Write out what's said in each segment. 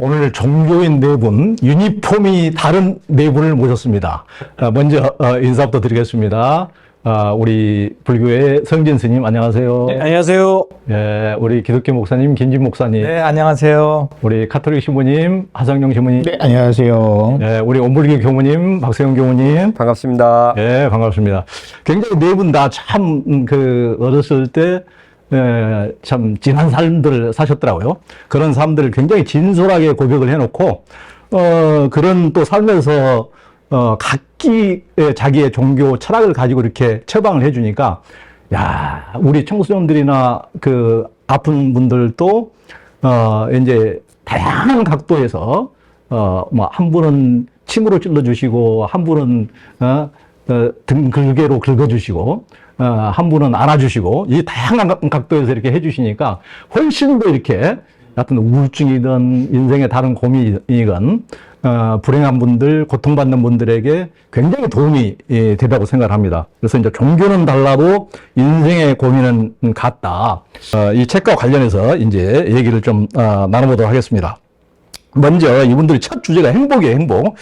오늘 종교인 네 분, 유니폼이 다른 네 분을 모셨습니다. 먼저 인사부터 드리겠습니다. 우리 불교의 성진 스님 안녕하세요. 네, 안녕하세요. 예, 우리 기독교 목사님 김진 목사님. 네, 안녕하세요. 우리 카톨릭 신부님 하성영 신부님. 네, 안녕하세요. 예, 우리 온불교 교무님 박세영 교무님. 반갑습니다. 예, 반갑습니다. 굉장히 네 분 다 참 어렸을 때 참 진한 삶들을 사셨더라고요. 그런 삶들을 굉장히 진솔하게 고백을 해놓고 그런 또 삶에서 각기 자기의 종교 철학을 가지고 이렇게 처방을 해주니까 야, 우리 청소년들이나 그 아픈 분들도 이제 다양한 각도에서 뭐 한 분은 침으로 찔러주시고 한 분은 등 글개로 긁어주시고 한 분은 안아주시고 이 다양한 각도에서 이렇게 해주시니까 훨씬 더 이렇게 어떤 우울증이든 인생의 다른 고민이건 불행한 분들, 고통받는 분들에게 굉장히 도움이 되다고 생각을 합니다. 그래서 이제 종교는 달라도 인생의 고민은 같다. 이 책과 관련해서 이제 얘기를 좀 나눠보도록 하겠습니다. 먼저 이분들의 첫 주제가 행복이에요, 행복.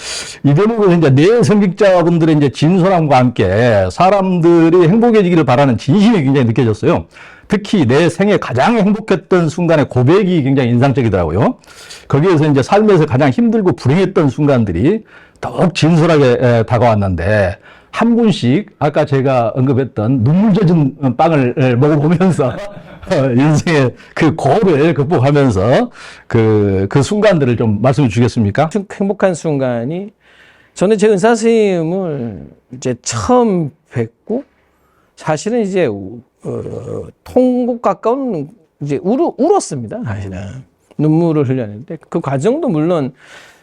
이 대목은 이제 내 성직자분들의 이제 진솔함과 함께 사람들이 행복해지기를 바라는 진심이 굉장히 느껴졌어요. 특히 내 생에 가장 행복했던 순간의 고백이 굉장히 인상적이더라고요. 거기에서 이제 삶에서 가장 힘들고 불행했던 순간들이 더욱 진솔하게 다가왔는데 한 분씩 아까 제가 언급했던 눈물 젖은 빵을 먹어보면서 인생의 그 고를 극복하면서 그 순간들을 좀 말씀해 주겠습니까? 행복한 순간이 저는 제 은사 스님을 이제 처음 뵙고 사실은 이제 통곡 가까운 이제 울었습니다. 사실은 눈물을 흘렸는데 그 과정도 물론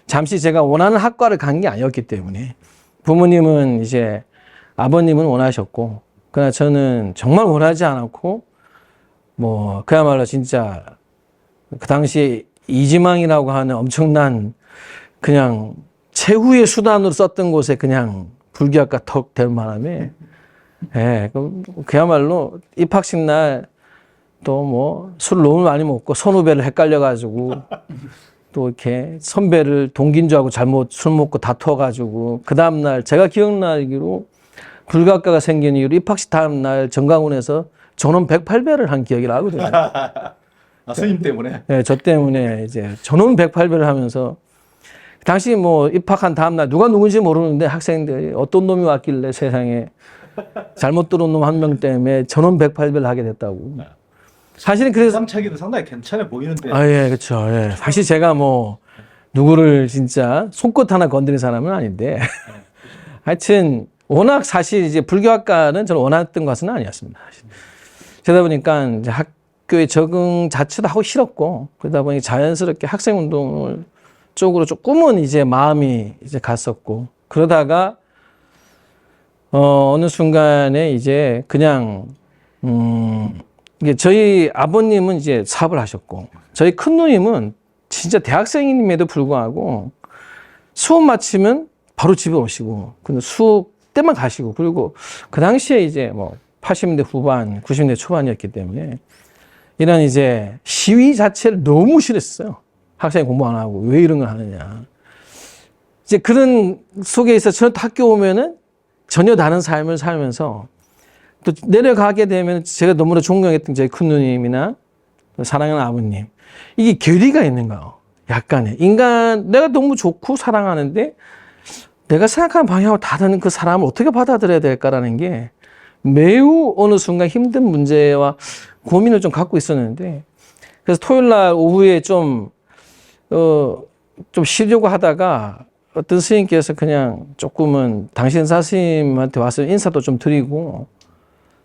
잠시 제가 원하는 학과를 간 게 아니었기 때문에 부모님은 이제 아버님은 원하셨고 그러나 저는 정말 원하지 않았고 뭐 그야말로 진짜 그 당시에 이지망이라고 하는 엄청난 그냥 최후의 수단으로 썼던 곳에 그냥 불교학과 턱 될 바람에 예, 그야말로 입학식 날 또 뭐 술 너무 많이 먹고 선후배를 헷갈려 가지고 또 이렇게 선배를 동기인 줄 알고 잘못 술 먹고 다투어 가지고 그 다음 날 제가 기억나기로 불교학과가 생긴 이후로 입학식 다음 날 정강원에서 전원 108배를 한 기억이 나거든요. 스님 때문에? 네, 저 때문에 이제 전원 108배를 하면서 당시 뭐 입학한 다음날 누가 누군지 모르는데 학생들이 어떤 놈이 왔길래 세상에 잘못 들어온 놈 한 명 때문에 전원 108배를 하게 됐다고. 사실은 그래서 삼차기도 상당히 괜찮아 보이는데. 아, 예, 그렇죠. 예. 사실 제가 뭐 누구를 진짜 손끝 하나 건드린 사람은 아닌데 하여튼 워낙 사실 이제 불교학과는 저는 원했던 것은 아니었습니다. 사실. 그러다 보니까 이제 학교에 적응 자체도 하고 싫었고 그러다 보니 자연스럽게 학생 운동을 쪽으로 조금은 이제 마음이 이제 갔었고 그러다가 어느 순간에 이제 그냥 이게 저희 아버님은 이제 사업을 하셨고 저희 큰 누님은 진짜 대학생임에도 불구하고 수업 마치면 바로 집에 오시고 근데 수업 때만 가시고 그리고 그 당시에 이제 뭐 80년대 후반, 90년대 초반이었기 때문에 이런 이제 시위 자체를 너무 싫었어요. 학생이 공부 안 하고 왜 이런 걸 하느냐. 이제 그런 속에 있어 저는 학교 오면은 전혀 다른 삶을 살면서 또 내려가게 되면 제가 너무나 존경했던 저희 큰 누님이나 사랑하는 아버님 이게 괴리가 있는 거예요. 약간의 인간 내가 너무 좋고 사랑하는데 내가 생각하는 방향하고 다른 그 사람을 어떻게 받아들여야 될까라는 게 매우 어느 순간 힘든 문제와 고민을 좀 갖고 있었는데 그래서 토요일 날 오후에 좀 쉬려고 하다가 어떤 스님께서 그냥 조금은 당신 사스님한테 와서 인사도 좀 드리고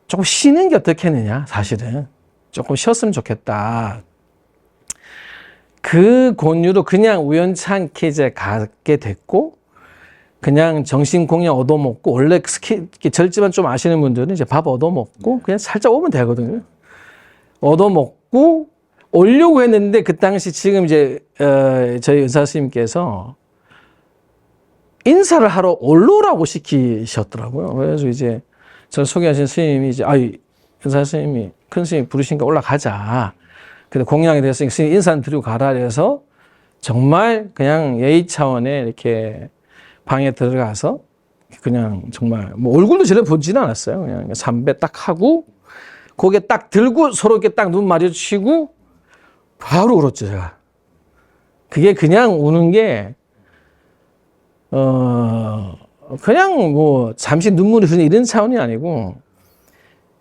조금 쉬는 게 어떻겠느냐 사실은 조금 쉬었으면 좋겠다. 그 권유로 그냥 우연찮게 이제 가게 됐고 그냥 정신 공양 얻어먹고 원래 절제만 좀 아시는 분들은 이제 밥 얻어먹고 그냥 살짝 오면 되거든요. 얻어먹고 오려고 했는데 그 당시 지금 이제 저희 은사 스님께서 인사를 하러 올라오라고 시키셨더라고요. 그래서 이제 저 소개하신 스님이 이제 은사 스님이 큰 스님이 부르시니까 올라가자. 근데 공양에 대해서 스님 인사는 드리고 가라 해서 정말 그냥 예의 차원에 이렇게 방에 들어가서 그냥 정말 뭐 얼굴도 전혀 보지는 않았어요. 그냥 삼배 딱 하고 고개 딱 들고 서로 이렇게 딱 눈 마주치고 바로 울었죠, 제가. 그게 그냥 우는 게 그냥 뭐 잠시 눈물이 흐르는 이런 차원이 아니고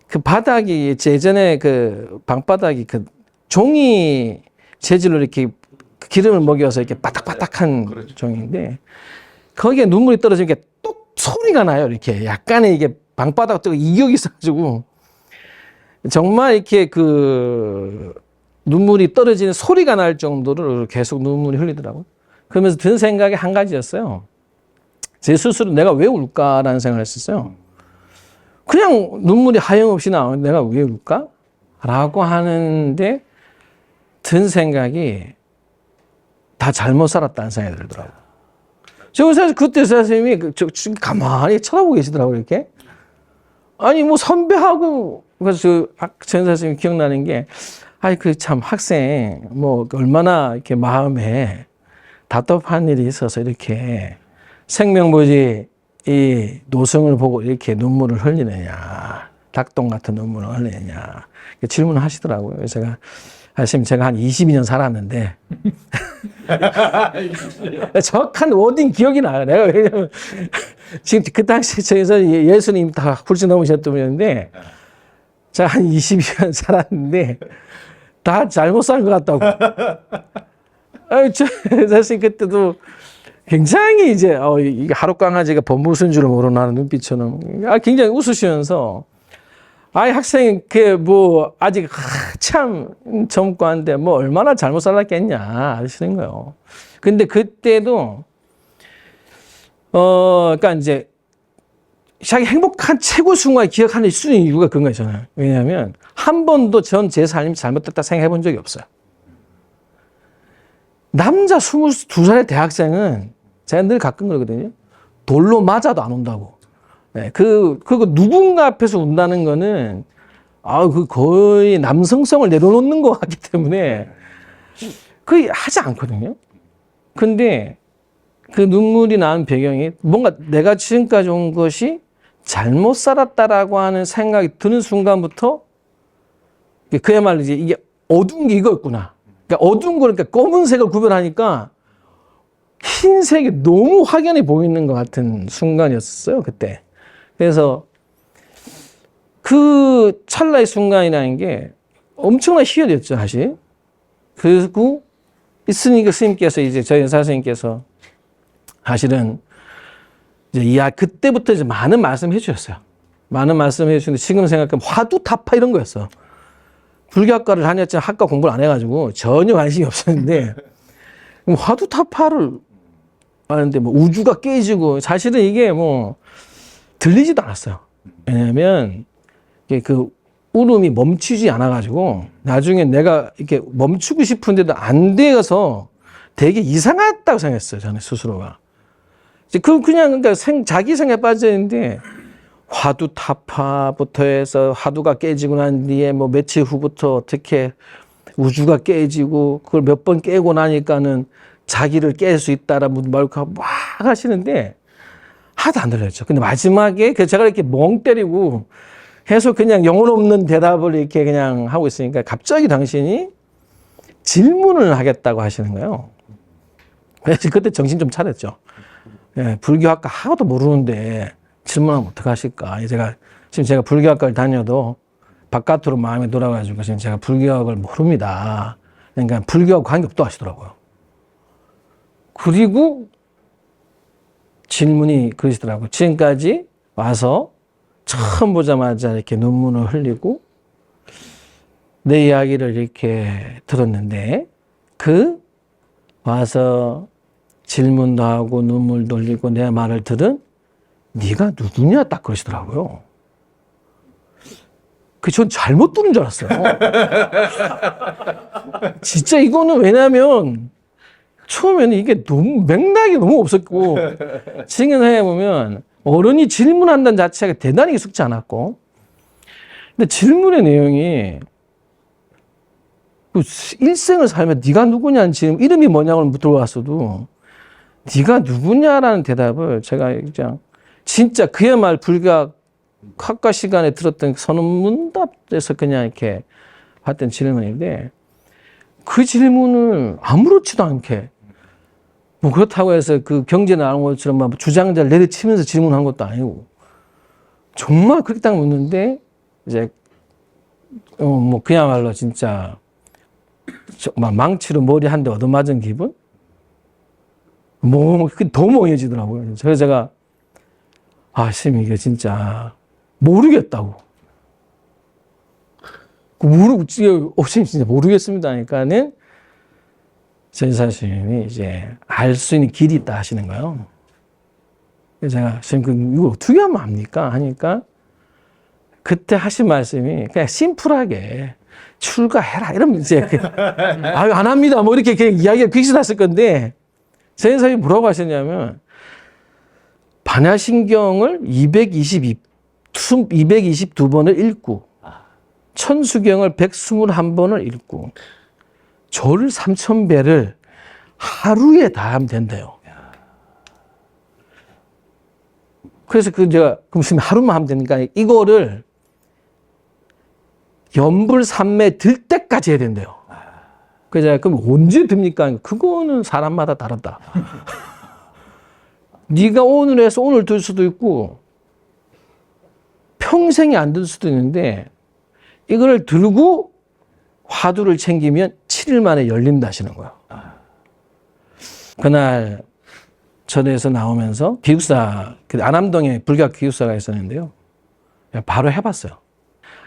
그 바닥이 예전에 그 방바닥이 그 종이 재질로 이렇게 기름을 먹여서 이렇게 바닥바닥한 그렇죠. 종인데 거기에 눈물이 떨어지면 이렇게 똑 소리가 나요. 이렇게 약간의 이게 방바닥 쪽 이격이 있어가지고 정말 이렇게 그 눈물이 떨어지는 소리가 날 정도로 계속 눈물이 흘리더라고요. 그러면서 든 생각이 한 가지였어요. 제 스스로 내가 왜 울까라는 생각을 했었어요. 그냥 눈물이 하염없이 나오는데 내가 왜 울까? 라고 하는데 든 생각이 다 잘못 살았다는 생각이 들더라고요. 저 사실 그때 선생님이 가만히 쳐다보고 계시더라고요, 이렇게. 아니, 뭐 선배하고, 그래서 전 선생님이 기억나는 게, 아이, 그 참 학생, 뭐, 얼마나 이렇게 마음에 답답한 일이 있어서 이렇게 생명부지 이 노성을 보고 이렇게 눈물을 흘리느냐, 닭똥 같은 눈물을 흘리느냐, 질문을 하시더라고요. 그래서 제가, 사실 제가 한 22년 살았는데, 정확한 워딩 기억이 나요. 내가 왜냐면, 지금 그 당시에 저에서 예수님 다 훌쩍 넘으셨던 분인데, 제가 한 22년 살았는데, 다 잘못 산 것 같다고. 사실 그때도 굉장히 이제, 이게 하루 강아지가 법무수인 줄 모르는 하는 눈빛처럼, 굉장히 웃으시면서, 학생이, 아직 참 젊고 한데, 뭐, 얼마나 잘못 살았겠냐, 하시는 거예요. 근데 그때도, 그러니까 이제, 자기 행복한 최고 순간을 기억하는 수는 이유가 그런 거예요, 저는. 왜냐하면, 한 번도 제 삶이 잘못됐다 생각해 본 적이 없어요. 남자 22살의 대학생은, 제가 늘 가끔 그러거든요. 돌로 맞아도 안 온다고. 네, 그거 누군가 앞에서 운다는 거는, 그 거의 남성성을 내려놓는 것 같기 때문에, 거의 하지 않거든요. 근데, 그 눈물이 나는 배경이 뭔가 내가 지금까지 온 것이 잘못 살았다라고 하는 생각이 드는 순간부터, 그야말로 이제 이게 어두운 게 이거였구나. 그러니까 어두운 거니까 검은색을 구별하니까, 흰색이 너무 확연히 보이는 것 같은 순간이었어요, 그때. 그래서 그 찰나의 순간이라는 게 엄청나게 희열이었죠, 사실. 그리고 있으니까 스님께서 이제 저희 연사 선생님께서 사실은 이제 그때부터 이제 많은 말씀을 해주셨어요. 많은 말씀을 해주셨는데 지금 생각하면 화두타파 이런 거였어. 불교학과를 다녔지만 학과 공부를 안 해가지고 전혀 관심이 없었는데 화두타파를 하는데 뭐 우주가 깨지고 사실은 이게 뭐 들리지도 않았어요. 왜냐면 그 울음이 멈추지 않아가지고 나중에 내가 이렇게 멈추고 싶은데도 안 돼서 되게 이상하다고 생각했어요. 저는 스스로가. 그러니까 자기 생각에 빠져있는데 화두타파부터 해서 화두가 깨지고 난 뒤에 뭐 며칠 후부터 어떻게 우주가 깨지고 그걸 몇 번 깨고 나니까는 자기를 깰 수 있다라는 말고 막 하시는데 하나도 안 들렸죠. 근데 마지막에 제가 이렇게 멍 때리고 계속 그냥 영혼 없는 대답을 이렇게 그냥 하고 있으니까 갑자기 당신이 질문을 하겠다고 하시는 거예요. 그래서 그때 정신 좀 차렸죠. 예, 불교학과 하나도 모르는데 질문하면 어떡하실까. 지금 제가 불교학과를 다녀도 바깥으로 마음이 돌아가지고 지금 제가 불교학을 모릅니다. 그러니까 불교하고 관계없다고 하시더라고요. 그리고 질문이 그러시더라고요. 지금까지 와서 처음 보자마자 이렇게 눈물을 흘리고 내 이야기를 이렇게 들었는데 와서 질문도 하고 눈물도 흘리고 내 말을 들은 네가 누구냐 딱 그러시더라고요. 전 잘못 들은 줄 알았어요. 진짜 이거는 왜냐면 처음에는 이게 너무 맥락이 너무 없었고 지금 해보면 어른이 질문한다는 자체가 대단히 익숙지 않았고 근데 질문의 내용이 그 일생을 살면 네가 누구냐는 지금 이름이 뭐냐고 물어봤어도 네가 누구냐라는 대답을 제가 그냥 진짜 그야말로 불교학 학과 시간에 들었던 선언문답에서 그냥 이렇게 봤던 질문인데 그 질문을 아무렇지도 않게 뭐 그렇다고 해서 그 경제 나온 것처럼 막 주장자를 내리치면서 질문한 것도 아니고 정말 그렇게 딱 묻는데 이제 뭐 그야말로 진짜 막 망치로 머리 한 대 얻어맞은 기분? 뭐 그게 더 멍해지더라고요. 그래서 제가 쌤 이게 진짜 모르겠다고. 쌤 진짜 모르겠습니다 하니까는 전사 스님이 이제 알 수 있는 길이 있다 하시는 거예요. 그래서 제가 선생님 이거 어떻게 하면 압니까? 하니까 그때 하신 말씀이 그냥 심플하게 출가해라 이러면 이제 안 합니다 뭐 이렇게 이야기가 비슷했을 건데 선생님이 뭐라고 하셨냐면 반야신경을 222번을 읽고 천수경을 121번을 읽고 절을 3000배를 하루에 다 하면 된대요. 그래서 제가 그럼 지금 하루만 하면 되니까 이거를 연불삼매 들 때까지 해야 된대요. 그래서 제가 그럼 언제 듭니까? 그거는 사람마다 다르다. 네가 오늘 해서 오늘 들 수도 있고 평생이 안 들 수도 있는데 이거를 들고 화두를 챙기면 7일 만에 열린다 하시는 거예요. 그날 전에서 나오면서 기숙사, 안암동에 불교학 기숙사가 있었는데요. 바로 해봤어요.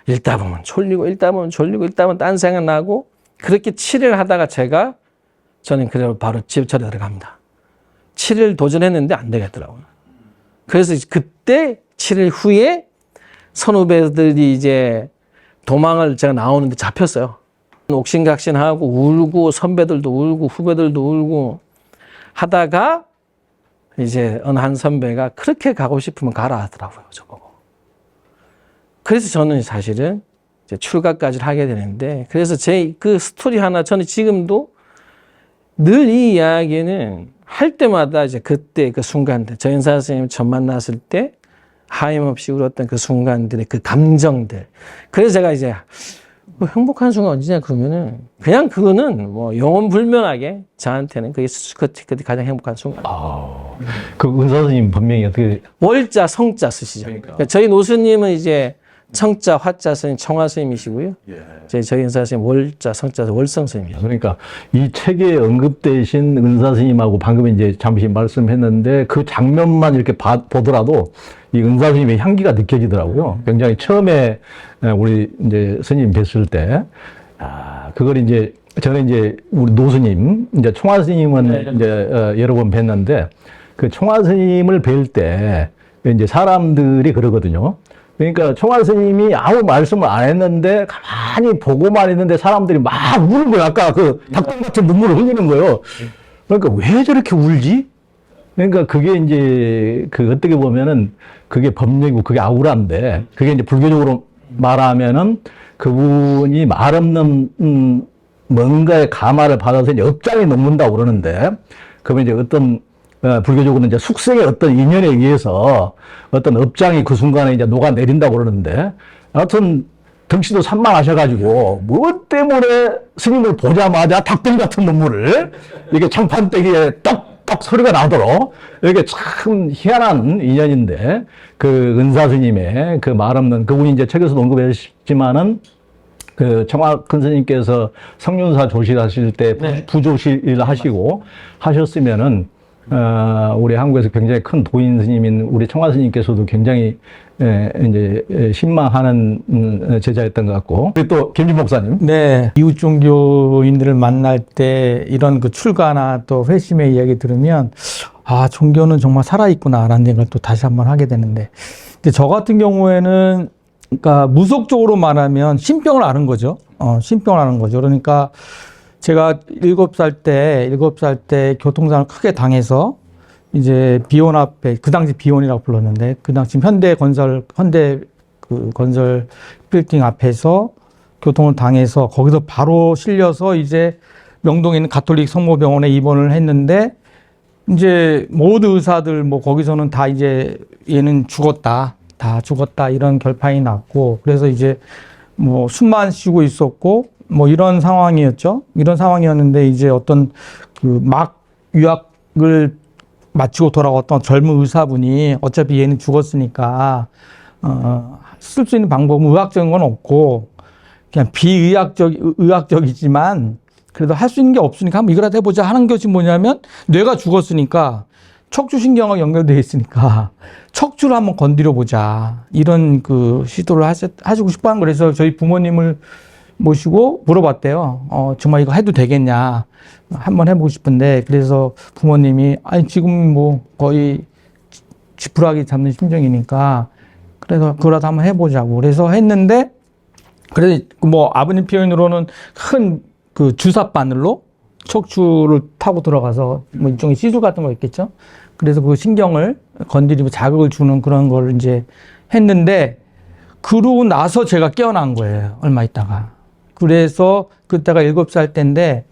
읽다 보면 졸리고, 읽다 보면 졸리고, 읽다 보면 딴 생각 나고, 그렇게 7일 하다가 저는 그대로 바로 집처리 들어갑니다. 7일 도전했는데 안 되겠더라고요. 그래서 그때 7일 후에 선후배들이 이제 도망을 제가 나오는데 잡혔어요. 옥신각신하고 울고, 선배들도 울고, 후배들도 울고 하다가 이제 어느 한 선배가 그렇게 가고 싶으면 가라 하더라고요, 저보고. 그래서 저는 사실은 이제 출가까지를 하게 되는데, 그래서 제 그 스토리 하나, 저는 지금도 늘 이 이야기는 할 때마다 이제 그때 그 순간들, 저연사 선생님 처음 만났을 때 하염없이 울었던 그 순간들의 그 감정들. 그래서 제가 이제 뭐 행복한 순간 언제냐 그러면은 그냥 그거는 뭐 영원불면하게 저한테는 그게 가장 행복한 순간. 그 은사 스님 본명이 어떻게? 월자, 성자 쓰시죠. 그러니까 저희 노스님은 이제 청자, 화자 스님, 청화 스님이시고요. 저희 은사 스님 월자, 성자, 월성 스님이죠. 그러니까 이 책에 언급되신 은사 스님하고 방금 이제 잠시 말씀했는데 그 장면만 이렇게 보더라도 이 은사 스님의 향기가 느껴지더라고요. 굉장히 처음에 우리 이제 스님 뵀을 때, 그걸 이제 저는 이제 우리 노스님, 이제 총화 스님은 이제 여러 번 뵀는데 그 총화 스님을 뵐 때 이제 사람들이 그러거든요. 그러니까 총화 스님이 아무 말씀을 안 했는데 가만히 보고만 있는데 사람들이 막 우는 거예요. 아까 그 닭똥 같은 눈물을 흘리는 거예요. 그러니까 왜 저렇게 울지? 그러니까 그게 이제 그 어떻게 보면은 그게 법력이고 그게 아우라인데 그게 이제 불교적으로 말하면은 그분이 말 없는 뭔가의 감화를 받아서 이제 업장이 넘는다고 그러는데 그러면 이제 어떤 불교적으로는 이제 숙생의 어떤 인연에 의해서 어떤 업장이 그 순간에 이제 녹아내린다고 그러는데 하여튼 덩치도 산만하셔가지고 무엇 때문에 스님을 보자마자 닭똥 같은 눈물을 이렇게 장판대기에 떡떡 소리가 나도록 이게 참 희한한 인연인데 그 은사 스님의 그 말 없는 그분이 이제 책에서도 언급했지만은 그 청화 큰 스님께서 성륜사 조실하실 때 부조실 하시고 하셨으면은 우리 한국에서 굉장히 큰 도인 스님인 우리 청화 스님께서도 굉장히 이제 신망하는 제자였던 것 같고. 그리고 또 김진 목사님. 네, 이웃 종교인들을 만날 때 이런 그 출가나 또 회심의 이야기 들으면 종교는 정말 살아있구나라는 생각을 또 다시 한번 하게 되는데, 근데 저 같은 경우에는 그러니까 무속적으로 말하면 신병을 앓은 거죠. 신병을 앓은 거죠. 그러니까 제가 7살 때 교통사고를 크게 당해서 이제 비원 앞에, 그 당시 비원이라고 불렀는데, 그 당시 현대 건설 빌딩 앞에서 교통을 당해서 거기서 바로 실려서 이제 명동에 있는 가톨릭 성모병원에 입원을 했는데 이제 모든 의사들 뭐 거기서는 다 이제 얘는 죽었다. 다 죽었다. 이런 결판이 났고 그래서 이제 뭐 숨만 쉬고 있었고 뭐 이런 상황이었죠. 이런 상황이었는데 이제 어떤 그 막 유학을 마치고 돌아왔던 젊은 의사분이 어차피 얘는 죽었으니까 쓸 수 있는 방법은 의학적인 건 없고 그냥 의학적이지만 그래도 할 수 있는 게 없으니까 한번 이거라도 해보자 하는 것이 뭐냐면 뇌가 죽었으니까 척추신경하고 연결되어 있으니까 척추를 한번 건드려 보자 이런 그 시도를 하시고 싶어 한 거라서 저희 부모님을 모시고 물어봤대요. 정말 이거 해도 되겠냐 한번 해보고 싶은데 그래서 부모님이 아니 지금 뭐 거의 지푸라기 잡는 심정이니까 그래서 그거라도 한번 해보자고 그래서 했는데 그래서 뭐 아버님 표현으로는 큰 그 주사 바늘로 척추를 타고 들어가서 뭐 일종의 시술 같은 거 있겠죠. 그래서 그 신경을 건드리고 자극을 주는 그런 걸 이제 했는데 그러고 나서 제가 깨어난 거예요. 얼마 있다가. 그래서 그때가 7살 때인데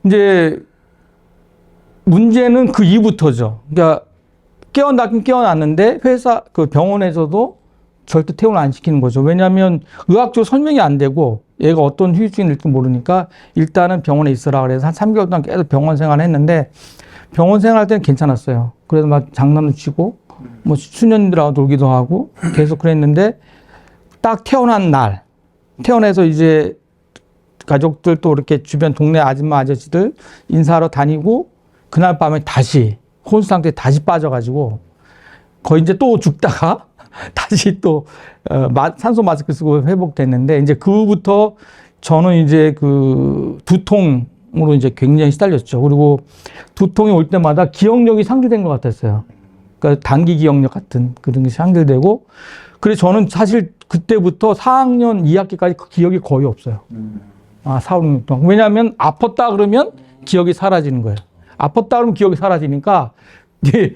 이제 문제는 그 이후부터죠. 그러니까 깨어나긴 깨어났는데 회사 그 병원에서도 절대 퇴원을 안 시키는 거죠. 왜냐하면 의학적으로 설명이 안 되고 얘가 어떤 후유증이 있을지 모르니까 일단은 병원에 있으라 그래서 한 3개월 동안 계속 병원 생활을 했는데 병원 생활할 때는 괜찮았어요. 그래서 막 장난을 치고 뭐 수년들하고 놀기도 하고 계속 그랬는데 딱 태어난 날 태어나서 이제 가족들 또 이렇게 주변 동네 아줌마 아저씨들 인사하러 다니고 그날 밤에 다시 혼수 상태에 다시 빠져가지고 거의 이제 또 죽다가 다시 또 산소 마스크 쓰고 회복됐는데 이제 그 후부터 저는 이제 그 두통으로 이제 굉장히 시달렸죠. 그리고 두통이 올 때마다 기억력이 상실된 것 같았어요. 그러니까 단기 기억력 같은 그런 게 상실되고 그래서 저는 사실 그때부터 4학년 2학기까지 그 기억이 거의 없어요. 4, 5년 동안. 왜냐하면 아팠다 그러면 기억이 사라지는 거예요. 아팠다 그러면 기억이 사라지니까 예.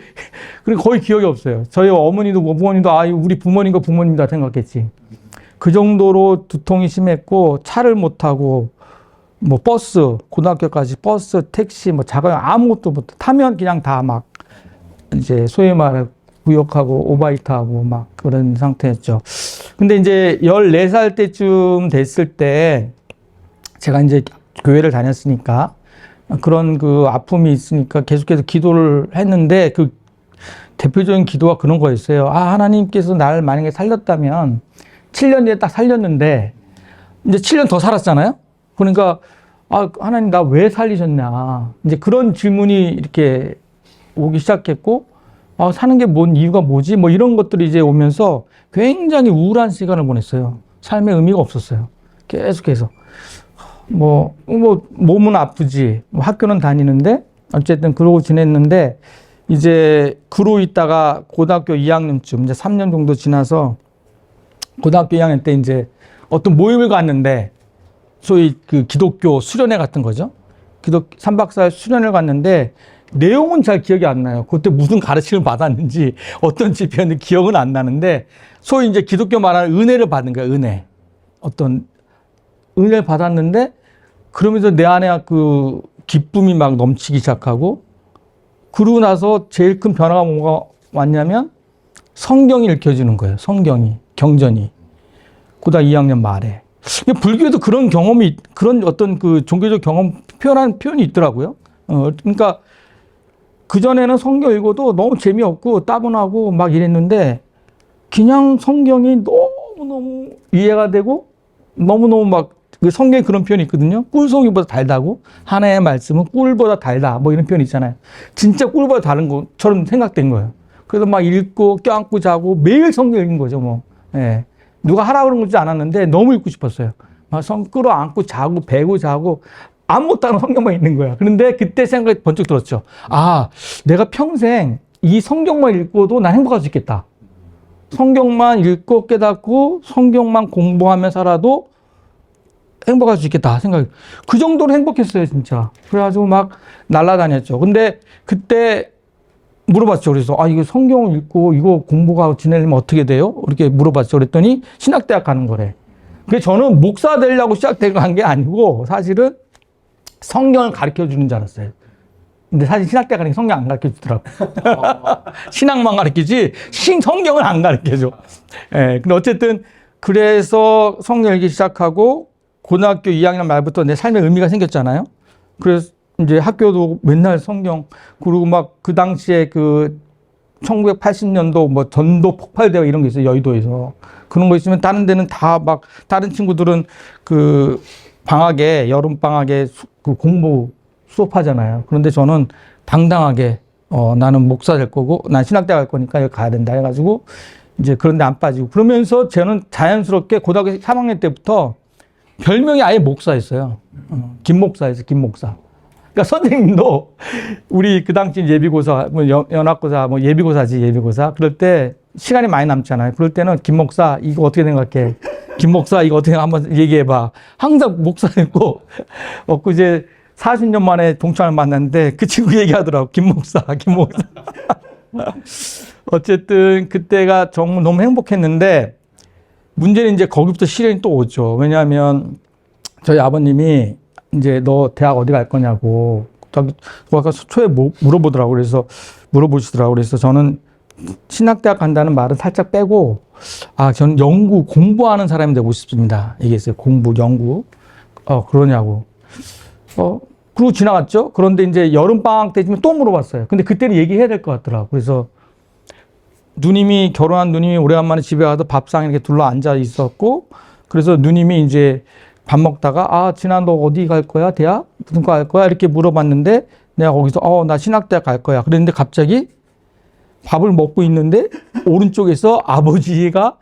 그리고 거의 기억이 없어요. 저희 어머니도 뭐 부모님도 아, 우리 부모님과 부모님이다 생각했지. 그 정도로 두통이 심했고 차를 못 타고 뭐 버스 고등학교까지 버스 택시 뭐 자가용 아무것도 못 타면 그냥 다 막 이제 소위 말해 구역하고 오바이트하고 막 그런 상태였죠. 근데 이제 14살 때쯤 됐을 때 제가 이제 교회를 다녔으니까 그런 그 아픔이 있으니까 계속해서 기도를 했는데 그 대표적인 기도가 그런 거였어요. 아, 하나님께서 나를 만약에 살렸다면 7년 뒤에 딱 살렸는데 이제 7년 더 살았잖아요. 그러니까 아, 하나님 나 왜 살리셨냐. 이제 그런 질문이 이렇게 오기 시작했고 아, 사는 게 뭔 이유가 뭐지? 뭐 이런 것들이 이제 오면서 굉장히 우울한 시간을 보냈어요. 삶의 의미가 없었어요. 계속해서. 몸은 아프지, 학교는 다니는데, 어쨌든 그러고 지냈는데, 이제 그러고 있다가 고등학교 2학년쯤, 이제 3년 정도 지나서, 고등학교 2학년 때 이제 어떤 모임을 갔는데, 소위 그 기독교 수련회 같은 거죠. 3박 4일 수련회를 갔는데, 내용은 잘 기억이 안 나요. 그때 무슨 가르침을 받았는지, 어떤 집회였는지 기억은 안 나는데, 소위 이제 기독교 말하는 은혜를 받는 거예요, 은혜. 어떤 은혜를 받았는데 그러면서 내 안에 그 기쁨이 막 넘치기 시작하고 그러고 나서 제일 큰 변화가 뭐가 왔냐면 성경이 읽혀지는 거예요. 성경이, 경전이. 고등학교 2학년 말에. 불교에도 그런 경험이, 그런 어떤 그 종교적 경험 표현하는 표현이 있더라고요. 그러니까 그전에는 성경 읽어도 너무 재미없고 따분하고 막 이랬는데 그냥 성경이 너무너무 이해가 되고 너무너무 막 그 성경에 그런 표현이 있거든요. 꿀송이보다 달다고. 하나의 말씀은 꿀보다 달다. 뭐 이런 표현이 있잖아요. 진짜 꿀보다 다른 것처럼 생각된 거예요. 그래서 막 읽고 껴안고 자고 매일 성경 읽는 거죠. 뭐. 예. 누가 하라고 그런 거지 않았는데 너무 읽고 싶었어요. 막 끌어안고 자고 배고 자고 아무것도 안 하고 성경만 읽는 거야. 그런데 그때 생각이 번쩍 들었죠. 아, 내가 평생 이 성경만 읽고도 난 행복할 수 있겠다. 성경만 읽고 깨닫고 성경만 공부하며 살아도 행복할 수 있겠다 생각. 그 정도로 행복했어요, 진짜. 그래가지고 막 날아다녔죠. 근데 그때 물어봤죠. 그래서 아, 이거 성경을 읽고 이거 공부하고 지내려면 어떻게 돼요? 이렇게 물어봤죠. 그랬더니 신학대학 가는 거래. 그 저는 목사 되려고 시작한 게 아니고 사실은 성경을 가르쳐 주는 줄 알았어요. 근데 사실 신학대 가니까 성경 안 가르쳐 주더라고. 신학만 가르치지 성경을 안 가르쳐 줘. 예. 근데 어쨌든 그래서 성경 읽기 시작하고 고등학교 2학년 말부터 내 삶에 의미가 생겼잖아요. 그래서 이제 학교도 맨날 성경, 그리고 막 그 당시에 그 1980년도 뭐 전도 폭발대회 이런 게 있어요. 여의도에서. 그런 거 있으면 다른 데는 다 막 다른 친구들은 그 방학에 여름 방학에 그 공부 수업하잖아요. 그런데 저는 당당하게 나는 목사 될 거고 난 신학대 갈 거니까 여기 가야 된다 해가지고 이제 그런데 안 빠지고 그러면서 저는 자연스럽게 고등학교 3학년 때부터 별명이 아예 목사였어요. 김 목사였어요. 김 목사. 그러니까 선생님도 우리 그 당시 예비고사, 뭐 연합고사, 뭐 예비고사지 예비고사. 그럴 때 시간이 많이 남잖아요. 그럴 때는 김 목사 이거 어떻게 생각해? 김 목사 이거 어떻게 한번 얘기해봐. 항상 목사였고, 이제 40년 만에 동창을 만났는데 그 친구 얘기하더라고. 김 목사, 김 목사. 어쨌든 그때가 정말 너무 행복했는데 문제는 이제 거기부터 시련이 또 오죠. 왜냐하면 저희 아버님이 이제 너 대학 어디 갈 거냐고 아까 초에 물어보더라고. 그래서 물어보시더라고. 그래서 저는 신학대학 간다는 말은 살짝 빼고 저는 공부하는 사람이 되고 싶습니다. 얘기했어요. 공부, 연구. 그러냐고. 그리고 지나갔죠. 그런데 이제 여름방학 때쯤에 또 물어봤어요. 근데 그때는 얘기해야 될 것 같더라고. 그래서 결혼한 누님이 오래간만에 집에 가서 밥상에 이렇게 둘러 앉아 있었고, 그래서 누님이 이제 밥 먹다가, 진아, 너 어디 갈 거야? 대학? 무슨 거 갈 거야? 이렇게 물어봤는데, 내가 거기서, 나 신학대학 갈 거야. 그랬는데 갑자기 밥을 먹고 있는데, 오른쪽에서 아버지가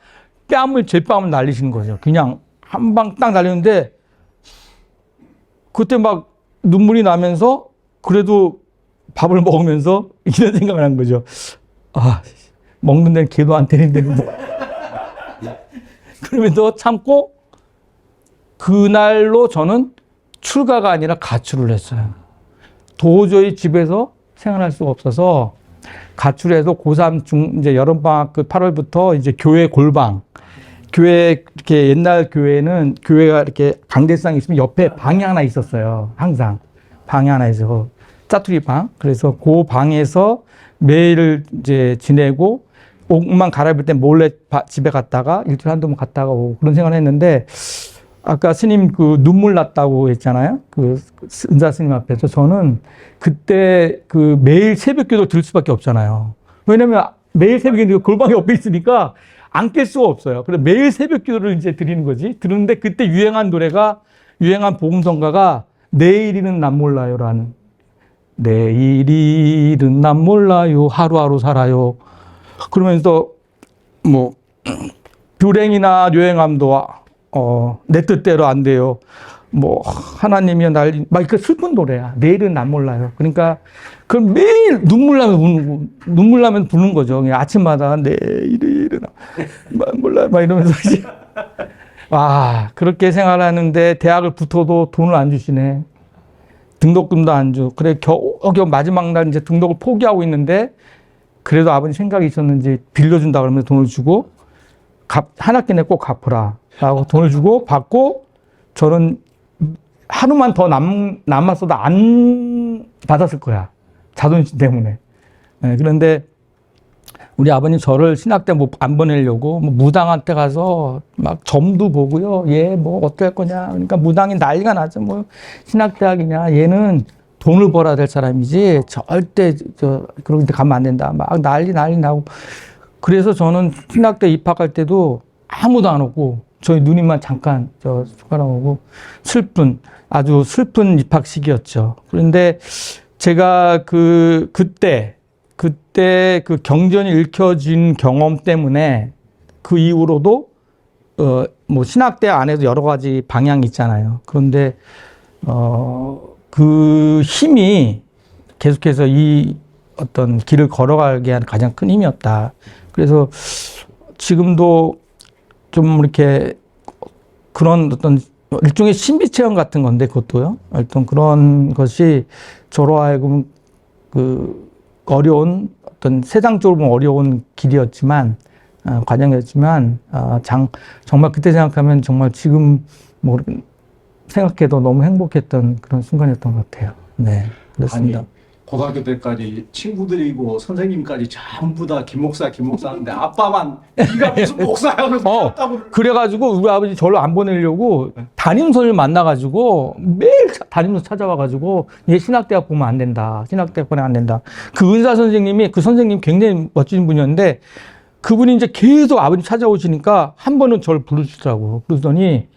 제뺨을 날리시는 거죠. 그냥 한 방 딱 날리는데, 그때 막 눈물이 나면서, 그래도 밥을 먹으면서 이런 생각을 한 거죠. 먹는 데는 개도 안 때리는데. 그러면서 참고, 그날로 저는 출가가 아니라 가출을 했어요. 도저히 집에서 생활할 수가 없어서 가출해서 고3 이제 여름방학 그 8월부터 이제 교회 골방. 교회, 이렇게 옛날 교회는 교회가 이렇게 강대상이 있으면 옆에 방이 하나 있었어요. 항상. 방이 하나 있어서. 짜투리 방. 그래서 그 방에서 매일 이제 지내고 옷만 갈아입을 때 몰래 집에 갔다가 일주일에 한두 번 갔다가 오고 그런 생활을 했는데 아까 스님 그 눈물 났다고 했잖아요. 그 은사 스님 앞에서 저는 그때 그 매일 새벽 기도 들 수밖에 없잖아요. 왜냐면 매일 새벽 기도 골방이 옆에 있으니까 안 깰 수가 없어요. 그래서 매일 새벽 기도를 이제 드리는 거지. 들었는데 그때 유행한 복음성가가 내일이는 난 몰라요라는 내일일은 난 몰라요 하루하루 살아요. 그러면서 뭐 불행이나 요행함도 내 뜻대로 안 돼요. 뭐 하나님이 막 그 슬픈 노래야. 내일은 난 몰라요. 그러니까 그럼 매일 눈물 나면 부는 거죠. 그냥 아침마다 내일은 몰라요. 막 이러면서 이제 그렇게 생활하는데 대학을 붙어도 돈을 안 주시네. 등록금도 안 줘. 그래 겨우 마지막 날 이제 등록을 포기하고 있는데 그래도 아버님 생각이 있었는지 빌려준다 그러면서 돈을 주고 한 학기 내 꼭 갚으라 라고 돈을 주고 받고 저는 하루만 더 남았어도 안 받았을 거야. 자존심 때문에. 네, 그런데 우리 아버님 저를 신학대 안 보내려고 무당한테 가서 막 점도 보고요. 얘 뭐 어떻게 할 거냐. 그러니까 무당이 난리가 나죠. 뭐 신학대학이냐. 얘는 돈을 벌어야 될 사람이지 절대 그런 데 가면 안 된다. 막 난리 나고. 그래서 저는 신학대 입학할 때도 아무도 안 오고 저희 누님만 잠깐 숟가락 오고 아주 슬픈 입학 시기였죠. 그런데 제가 그때 그 경전이 읽혀진 경험 때문에 그 이후로도 뭐 신학대 안에도 여러 가지 방향이 있잖아요. 그런데 그 힘이 계속해서 이 어떤 길을 걸어가게 한 가장 큰 힘이었다. 그래서 지금도 좀 이렇게 그런 어떤 일종의 신비 체험 같은 건데 그것도요. 어떤 그런 것이 저로 하여금 어려운 어떤 세상적으로 보면 어려운 길이었지만 과정이었지만 정말 그때 생각하면 정말 지금 뭐 생각해도 너무 행복했던 그런 순간이었던 것 같아요. 네, 그렇습니다. 아니, 고등학교 때까지 친구들이고 선생님까지 전부 다 김 목사 하는데 아빠만 네가 무슨 목사야 그래서 그래가지고 우리 아버지 저를 안 보내려고 담임선을 만나가지고 매일 담임선 찾아와가지고 얘 신학대학 보면 안 된다. 신학대학 보내면 안 된다. 그 은사 선생님이 그 선생님 굉장히 멋진 분이었는데 그분이 이제 계속 아버지 찾아오시니까 한 번은 저를 부르시더라고요. 그러더니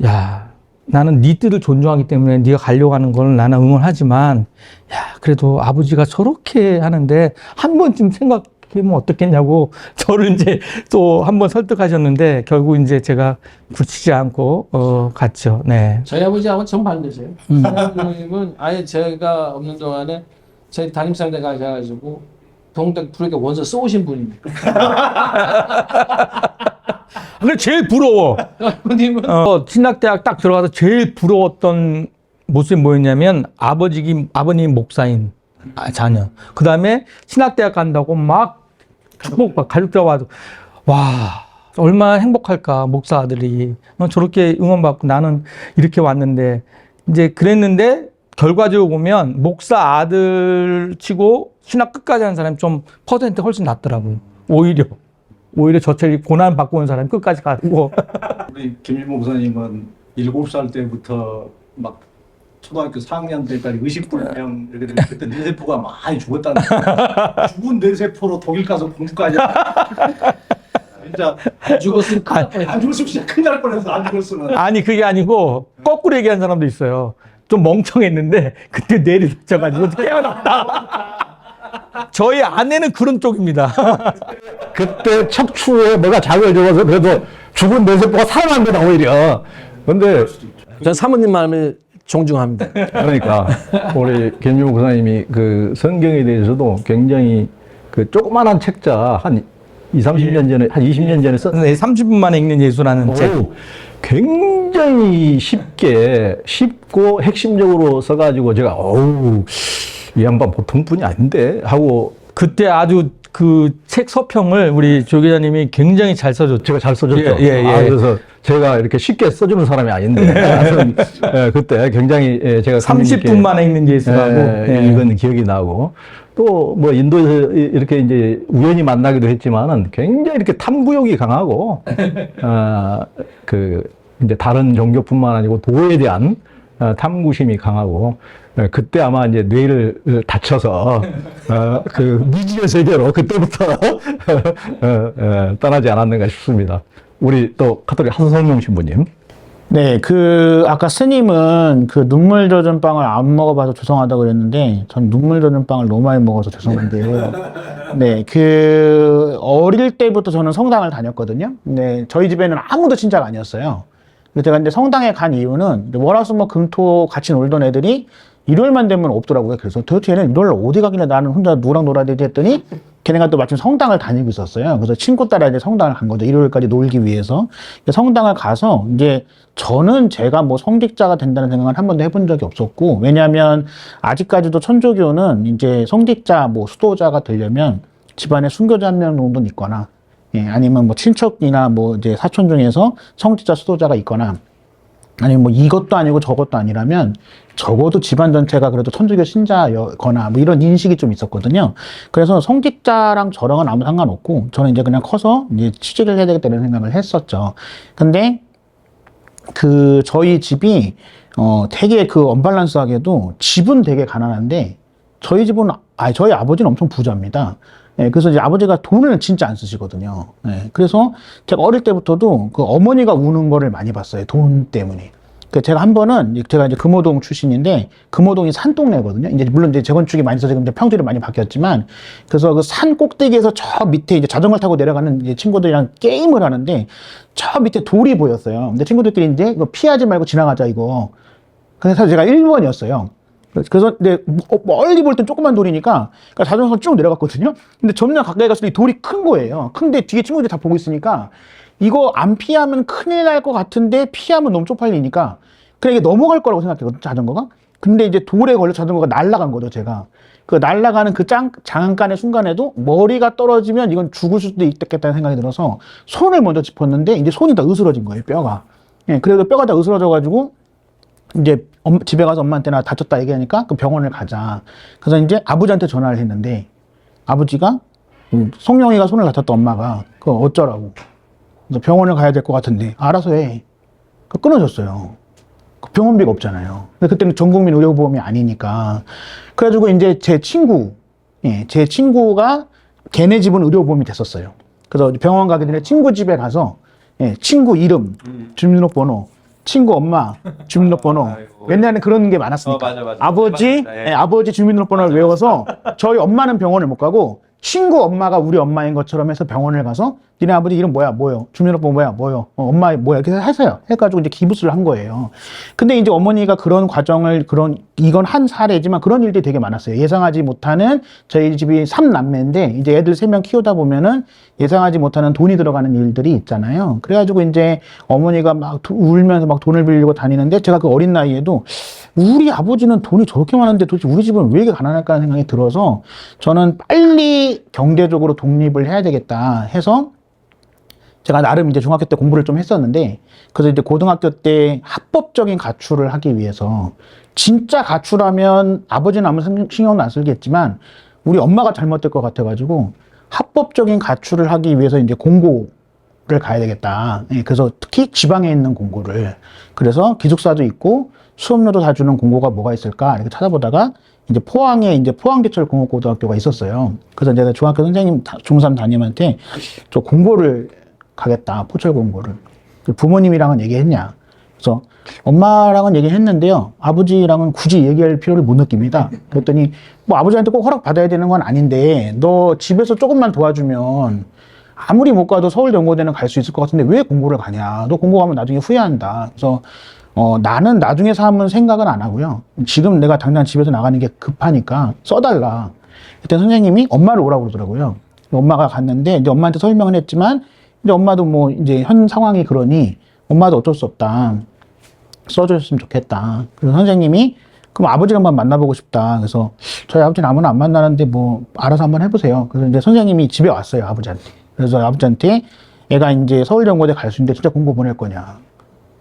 야 나는 네 뜻을 존중하기 때문에 네가 가려고 하는 걸 나는 응원하지만 야 그래도 아버지가 저렇게 하는데 한 번쯤 생각해보면 어떻겠냐고 저를 이제 또 한 번 설득하셨는데 결국 이제 제가 굳히지 않고 갔죠. 네. 저희 아버지하고 정반대세요. 사장님은 아예 제가 없는 동안에 저희 담임상대 가셔가지고 동덕 프로에게 원서 쏘신 분입니다. 근데 제일 부러워. 아버님은 신학대학 딱 들어가서 제일 부러웠던 모습이 뭐였냐면 아버님이 목사인 자녀. 그 다음에 신학대학 간다고 막 축복받고 가족들 와도 와 얼마나 행복할까 목사 아들이 저렇게 응원받고 나는 이렇게 왔는데 이제 그랬는데 결과적으로 보면 목사 아들 치고 신학 끝까지 하는 사람이 좀 퍼센트 훨씬 낫더라고요. 오히려 저처럼 고난 받고 온 사람이 끝까지 가고. 우리 김일모 목사님은 7살 때부터 막 초등학교 4학년 때까지 의식불명 이렇게 되면 그때 뇌세포가 많이 죽었다는 거예요. 죽은 뇌세포로 독일 가서 공부까지 진짜 안 죽었으면 안 죽었으면 진짜 큰일 날 뻔했어. 안 죽었으면. 아니 그게 아니고 거꾸로 얘기하는 사람도 있어요. 좀 멍청했는데 그때 뇌를 다쳐가지고 깨어났다. 저희 아내는 그런 쪽입니다. 그때 척추에 뭐가 자극을 줘서 그래도 죽은 뇌세포가 살아난 거다 오히려. 근데 전 사모님 마음을 존중합니다. 그러니까 우리 김일모 목사님이 그 성경에 대해서도 굉장히 그 조그만한 책자 한 30년 전에 한 20년 전에 썼 네, 30분 만에 읽는 예수라는 책. 굉장히 쉽고 핵심적으로 써가지고 제가 이 양반 보통 분이 아닌데 하고 그때 아주 그 책 서평을 우리 조 기자님이 굉장히 잘 써줬죠. 제가 잘 써줬죠. 예. 그래서 제가 이렇게 쉽게 써주는 사람이 아닌데 하여튼 그때 굉장히 제가 30분 만에 읽는 예수라고 읽은 기억이 나고 또 뭐 인도에서 이렇게 이제 우연히 만나기도 했지만은 굉장히 이렇게 탐구욕이 강하고 그 이제 다른 종교뿐만 아니고 도에 대한 탐구심이 강하고 그때 아마 이제 뇌를 다쳐서 그 미지의 세계로 그때부터 떠나지 않았는가 싶습니다. 우리 또 카톨릭 한성명 신부님. 네, 아까 스님은 그 눈물 젖은 빵을 안 먹어봐서 죄송하다고 그랬는데, 전 눈물 젖은 빵을 너무 많이 먹어서 죄송한데요. 네, 어릴 때부터 저는 성당을 다녔거든요. 네, 저희 집에는 아무도 친자가 아니었어요. 근데 제가 이제 성당에 간 이유는 월화수목금토 같이 놀던 애들이 일요일만 되면 없더라고요. 그래서 도대체 얘는 일요일 어디 가길래 나는 혼자 누구랑 놀아야 되지 했더니 걔네가 또 마침 성당을 다니고 있었어요. 그래서 친구 따라 이제 성당을 간 거죠. 일요일까지 놀기 위해서. 성당을 가서 이제 저는 제가 뭐 성직자가 된다는 생각은 한 번도 해본 적이 없었고, 왜냐하면 아직까지도 천주교는 이제 성직자, 뭐 수도자가 되려면 집안에 순교자 한 명 정도는 있거나, 아니면 뭐 친척이나 뭐 이제 사촌 중에서 성직자 수도자가 있거나, 아니면 뭐 이것도 아니고 저것도 아니라면 적어도 집안 전체가 그래도 천주교 신자거나 뭐 이런 인식이 좀 있었거든요. 그래서 성직자랑 저랑은 아무 상관없고 저는 이제 그냥 커서 이제 취직을 해야 되겠다는 생각을 했었죠. 근데 저희 집이 되게 언밸런스하게도 집은 되게 가난한데 저희 아버지는 엄청 부자입니다. 그래서 이제 아버지가 돈을 진짜 안 쓰시거든요. 그래서 제가 어릴 때부터도 어머니가 우는 거를 많이 봤어요. 돈 때문에. 제가 한 번은, 제가 이제 금호동 출신인데, 금호동이 산동네거든요. 물론 이제 재건축이 많이 있어서 지금 이제 평지로 많이 바뀌었지만, 그래서 그 산 꼭대기에서 저 밑에 이제 자전거를 타고 내려가는 이제 친구들이랑 게임을 하는데, 저 밑에 돌이 보였어요. 근데 친구들끼리 이제 이거 피하지 말고 지나가자, 이거. 그래서 제가 1번이었어요. 그래서 근데 멀리 볼 땐 조그만 돌이니까 자전거가 쭉 내려갔거든요. 근데 점점 가까이 갈수록 이 돌이 큰 거예요. 큰데 뒤에 친구들이 다 보고 있으니까 이거 안 피하면 큰일 날 것 같은데 피하면 너무 쪽팔리니까 그냥 이게 넘어갈 거라고 생각했거든요, 자전거가. 근데 이제 돌에 걸려 자전거가 날아간 거죠, 제가. 그 날아가는 그 잠깐의 순간에도 머리가 떨어지면 이건 죽을 수도 있겠다는 생각이 들어서 손을 먼저 짚었는데 이제 손이 다 으스러진 거예요, 뼈가. 예, 그래도 뼈가 다 으스러져가지고 이제 집에 가서 엄마한테 나 다쳤다 얘기하니까 그 병원을 가자. 그래서 이제 아버지한테 전화를 했는데 아버지가 성룡이가 손을 다쳤다 엄마가 그거 어쩌라고. 그래서 병원을 가야 될 것 같은데 알아서 해. 끊어졌어요. 병원비가 없잖아요. 근데 그때는 전국민 의료보험이 아니니까. 그래가지고 이제 제 친구가 걔네 집은 의료보험이 됐었어요. 그래서 병원 가기 전에 친구 집에 가서 친구 이름, 주민등록번호, 친구 엄마, 주민등록번호. 옛날에는 그런 게 많았으니까. 맞아. 아버지, 맞아. 아버지 주민등록번호를 외워서 저희 엄마는 병원을 못 가고 친구 엄마가 우리 엄마인 것처럼 해서 병원을 가서 니네 아버지 이름 뭐요? 주민등록번호 뭐요? 엄마 뭐야? 이렇게 해서요. 해가지고 이제 기부스를 한 거예요. 근데 이제 어머니가 그런 과정을 이건 한 사례지만 그런 일들이 되게 많았어요. 예상하지 못하는 저희 집이 3남매인데 이제 애들 3명 키우다 보면은 예상하지 못하는 돈이 들어가는 일들이 있잖아요. 그래가지고 이제 어머니가 막 울면서 막 돈을 빌리고 다니는데 제가 그 어린 나이에도 우리 아버지는 돈이 저렇게 많은데 도대체 우리 집은 왜 이렇게 가난할까 하는 생각이 들어서 저는 빨리 경제적으로 독립을 해야 되겠다 해서 제가 나름 이제 중학교 때 공부를 좀 했었는데 그래서 이제 고등학교 때 합법적인 가출을 하기 위해서 진짜 가출하면 아버지는 아무 신경도 안 쓰겠지만 우리 엄마가 잘못될 것 같아가지고 합법적인 가출을 하기 위해서 이제 공고를 가야 되겠다. 그래서 특히 지방에 있는 공고를 그래서 기숙사도 있고 수업료도 다 주는 공고가 뭐가 있을까 이렇게 찾아보다가 이제 포항에 이제 포항제철공업고등학교가 있었어요. 그래서 제가 중학교 선생님 중3 담임한테 저 공고를 가겠다, 포철 공고를. 부모님이랑은 얘기했냐? 그래서 엄마랑은 얘기했는데요. 아버지랑은 굳이 얘기할 필요를 못 느낍니다. 그랬더니 뭐 아버지한테 꼭 허락 받아야 되는 건 아닌데 너 집에서 조금만 도와주면 아무리 못 가도 서울연고대는 갈 수 있을 것 같은데 왜 공고를 가냐? 너 공고 가면 나중에 후회한다. 그래서 나는 나중에 삶은 생각은 안 하고요. 지금 내가 당장 집에서 나가는 게 급하니까 써달라. 그때 선생님이 엄마를 오라고 그러더라고요. 엄마가 갔는데 이제 엄마한테 설명은 했지만 이제 엄마도 뭐 이제 현 상황이 그러니 엄마도 어쩔 수 없다. 써줬으면 좋겠다. 그래서 선생님이 그럼 아버지를 한번 만나보고 싶다. 그래서 저희 아버지는 아무나 안 만나는데 뭐 알아서 한번 해보세요. 그래서 이제 선생님이 집에 왔어요. 아버지한테. 그래서 아버지한테 애가 이제 서울연고대 갈 수 있는데 진짜 공고 보낼 거냐.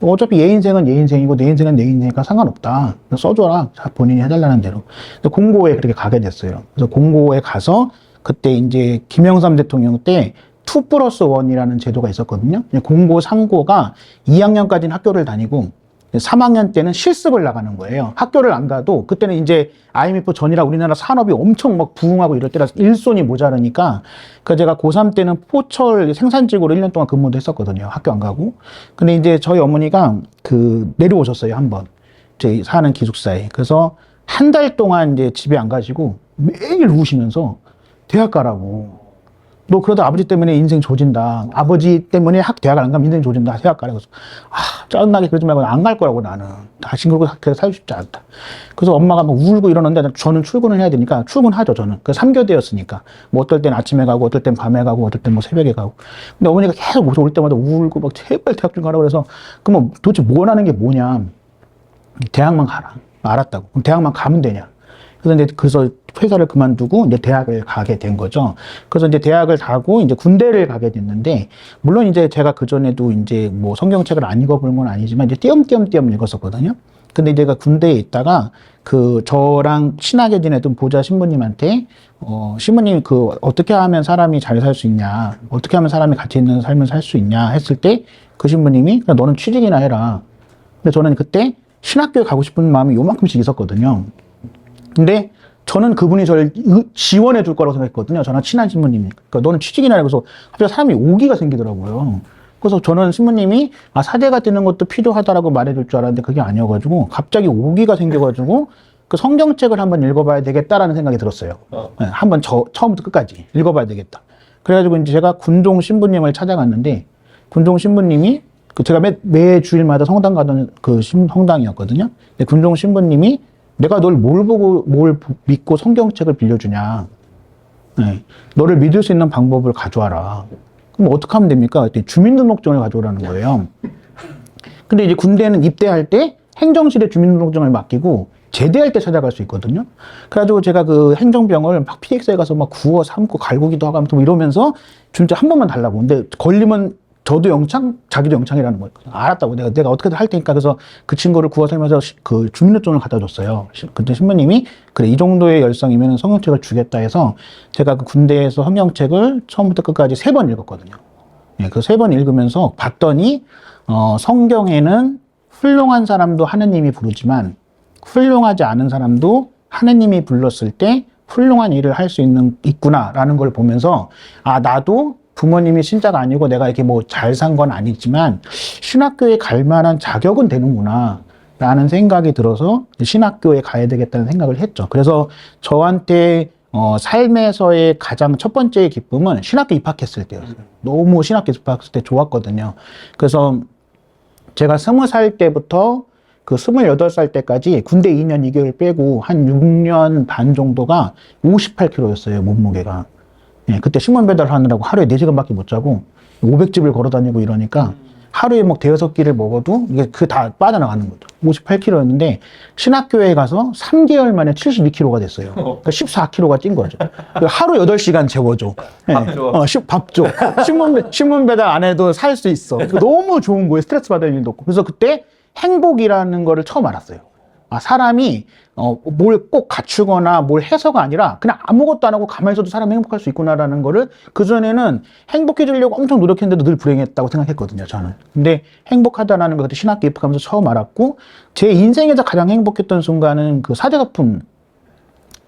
어차피 얘 인생은 얘 인생이고 내 인생은 내 인생이니까 상관없다. 써줘라. 본인이 해달라는 대로. 그래서 공고에 그렇게 가게 됐어요. 그래서 공고에 가서 그때 이제 김영삼 대통령 때 2+1이라는 제도가 있었거든요. 공고, 상고가 2학년까지는 학교를 다니고 3학년 때는 실습을 나가는 거예요. 학교를 안 가도 그때는 이제 IMF 전이라 우리나라 산업이 엄청 막 부흥하고 이럴 때라서 일손이 모자라니까 그 제가 고3 때는 포철 생산직으로 1년 동안 근무도 했었거든요. 학교 안 가고. 근데 이제 저희 어머니가 내려오셨어요. 한번. 제 사는 기숙사에. 그래서 한 달 동안 이제 집에 안 가시고 매일 우시면서 대학 가라고. 너 그러다 아버지 때문에 인생 조진다. 아버지 때문에 대학을 안 가면 인생 조진다. 대학 가라. 그래서 짜증나게 그러지 말고 안 갈 거라고 나는. 다시 그러고 살고 싶지 않다. 그래서 엄마가 막 울고 이러는데 저는 출근을 해야 되니까 출근하죠. 저는. 그 3교대였으니까. 뭐 어떨 땐 아침에 가고 어떨 땐 밤에 가고 어떨 땐 뭐 새벽에 가고. 근데 어머니가 계속 올 때마다 울고 막 제발 대학 좀 가라고 그래서 그러면 도대체 원하는 게 뭐냐. 대학만 가라. 알았다고. 그럼 대학만 가면 되냐. 그래서 회사를 그만두고 이제 대학을 가게 된 거죠. 그래서 이제 대학을 가고 이제 군대를 가게 됐는데, 물론 이제 제가 그전에도 이제 뭐 성경책을 안 읽어본 건 아니지만 이제 띄엄띄엄 읽었었거든요. 근데 제가 군대에 있다가 저랑 친하게 지내던 보좌 신부님한테, 신부님 어떻게 하면 사람이 잘 살 수 있냐, 어떻게 하면 사람이 가치 있는 삶을 살 수 있냐 했을 때 그 신부님이 너는 취직이나 해라. 근데 저는 그때 신학교에 가고 싶은 마음이 요만큼씩 있었거든요. 근데 저는 그분이 저를 지원해 줄 거라고 생각했거든요. 저랑 친한 신부님이. 그러니까 너는 취직이나 해. 그래서 갑자기 사람이 오기가 생기더라고요. 그래서 저는 신부님이 사제가 되는 것도 필요하다라고 말해줄 줄 알았는데 그게 아니어가지고 갑자기 오기가 생겨가지고 그 성경책을 한번 읽어봐야 되겠다라는 생각이 들었어요. 네, 한번 처음부터 끝까지 읽어봐야 되겠다. 그래가지고 이제 제가 군종 신부님을 찾아갔는데 군종 신부님이 제가 매 주일마다 성당 가던 성당이었거든요. 근데 군종 신부님이 내가 널 뭘 믿고 성경책을 빌려주냐. 네. 너를 믿을 수 있는 방법을 가져와라. 그럼 어떻게 하면 됩니까? 그때 주민등록증을 가져오라는 거예요. 근데 이제 군대는 입대할 때 행정실에 주민등록증을 맡기고 제대할 때 찾아갈 수 있거든요. 그래가지고 제가 그 행정병을 막 PX에 가서 막 구워 삶고 갈구기도 하고 뭐 이러면서 진짜 한 번만 달라고. 근데 걸리면 저도 영창, 자기도 영창이라는 거예요. 알았다고. 내가 어떻게든 할 테니까. 그래서 그 친구를 구워 살면서 그 주민등록증을 갖다 줬어요. 그때 신부님이 그래, 이 정도의 열성이면 성경책을 주겠다 해서 제가 그 군대에서 성경책을 처음부터 끝까지 3번 읽었거든요. 예, 그 3번 읽으면서 봤더니, 성경에는 훌륭한 사람도 하느님이 부르지만 훌륭하지 않은 사람도 하느님이 불렀을 때 훌륭한 일을 할 수 있구나라는 걸 보면서 아, 나도 부모님이 신자가 아니고 내가 이렇게 뭐 잘 산 건 아니지만 신학교에 갈 만한 자격은 되는구나 라는 생각이 들어서 신학교에 가야 되겠다는 생각을 했죠. 그래서 저한테 삶에서의 가장 첫 번째의 기쁨은 신학교 입학했을 때였어요. 너무 신학교 입학했을 때 좋았거든요. 그래서 제가 20살 때부터 그 28살 때까지 군대 2년 2개월 빼고 한 6년 반 정도가 58kg였어요, 몸무게가. 예, 그때 신문 배달 하느라고 하루에 4시간밖에 못 자고 500집을 걸어 다니고 이러니까 하루에 막 5끼를 먹어도 이게 그 다 빠져나가는 거죠. 58kg였는데 신학교에 가서 3개월 만에 72kg가 됐어요. 그러니까 14kg가 찐 거죠. 하루 8시간 재워줘. 예, 밥 줘. 신문 배달 안 해도 살 수 있어. 너무 좋은 거예요. 스트레스 받을 일도 없고. 그래서 그때 행복이라는 거를 처음 알았어요. 아, 사람이 뭘 꼭 갖추거나 뭘 해서가 아니라 그냥 아무것도 안 하고 가만히 있어도 사람이 행복할 수 있구나라는 거를 그전에는 행복해지려고 엄청 노력했는데도 늘 불행했다고 생각했거든요, 저는. 근데 행복하다라는 걸 그때 신학교 입학하면서 처음 알았고, 제 인생에서 가장 행복했던 순간은 그 사제서품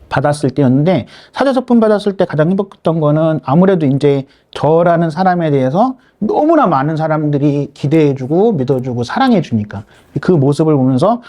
받았을 때였는데, 사제서품 받았을 때 가장 행복했던 거는 아무래도 이제 저라는 사람에 대해서 너무나 많은 사람들이 기대해주고 믿어주고 사랑해주니까 그 모습을 보면서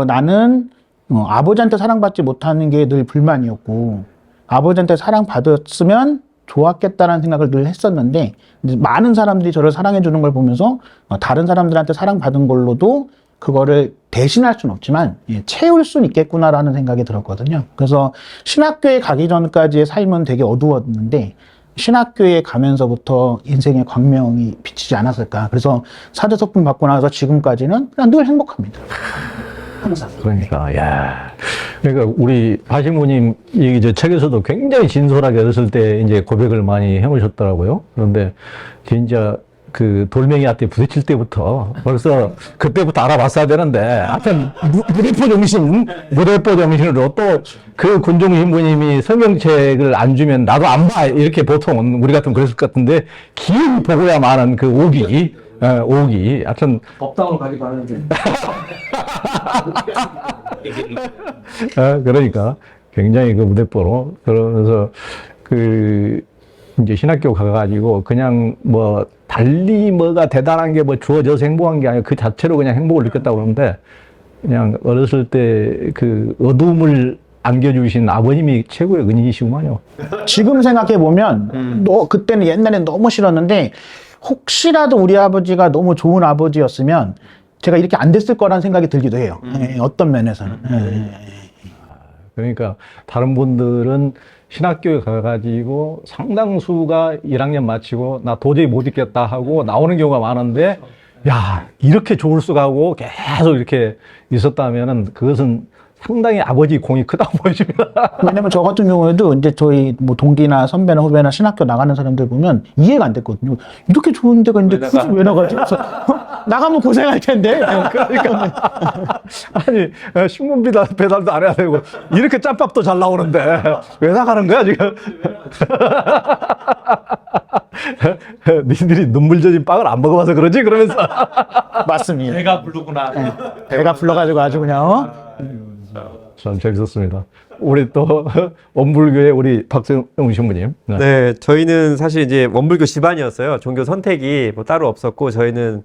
나는 아버지한테 사랑받지 못하는 게 늘 불만이었고 아버지한테 사랑받았으면 좋았겠다라는 생각을 늘 했었는데 많은 사람들이 저를 사랑해주는 걸 보면서 다른 사람들한테 사랑받은 걸로도 그거를 대신할 수는 없지만 채울 수는 있겠구나라는 생각이 들었거든요. 그래서 신학교에 가기 전까지의 삶은 되게 어두웠는데 신학교에 가면서부터 인생의 광명이 비치지 않았을까. 그래서 사제서품 받고 나서 지금까지는 그냥 늘 행복합니다. 항상. 그러니까, 야. 그러니까 우리 하신부님 이 책에서도 굉장히 진솔하게 어렸을 때 이제 고백을 많이 해오셨더라고요. 그런데 진짜 그 돌멩이한테 부딪힐 때부터 벌써 그때부터 알아봤어야 되는데 하여튼 무대포 정신으로 또 그 군종 신부님이 성경책을 안 주면 나도 안 봐 이렇게 보통 우리 같으면 그랬을 것 같은데 기어이 보고야만 하는 그 오기 하여튼 법당으로 가기도 하는데 그러니까 굉장히 그 무대포로 그러면서 그 이제 신학교 가가지고 그냥 뭐 달리 뭐가 대단한 게 뭐 주어져서 행복한 게 아니라 그 자체로 그냥 행복을 느꼈다고 그러는데 그냥 어렸을 때 그 어둠을 안겨주신 아버님이 최고의 은인이시구만요. 지금 생각해보면 그때는 옛날엔 너무 싫었는데 혹시라도 우리 아버지가 너무 좋은 아버지였으면 제가 이렇게 안 됐을 거라는 생각이 들기도 해요. 어떤 면에서는. 그러니까 다른 분들은 신학교에 가가지고 상당수가 1학년 마치고 나 도저히 못 있겠다 하고 나오는 경우가 많은데 야 이렇게 좋을 수가 하고 계속 이렇게 있었다면은 그것은 상당히 아버지 공이 크다고 보여집니다. 왜냐면 저 같은 경우에도 이제 저희 뭐 동기나 선배나 후배나 신학교 나가는 사람들 보면 이해가 안 됐거든요. 이렇게 좋은 데가 있는데 굳이 왜 나가지? 그래서 나가면 고생할 텐데. 그러니까 아니 신문 배달도 안 해야 되고 이렇게 짬밥도 잘 나오는데 왜 나가는 거야 지금? 니들이 눈물 젖은 빵을 안 먹어봐서 그러지? 그러면서 맞습니다. 배가 부르구나. 배가 불러가지고 아주 그냥 참 재밌었습니다. 우리 또 원불교의 우리 박세웅 신부님. 네, 저희는 사실 이제 원불교 집안이었어요. 종교 선택이 뭐 따로 없었고 저희는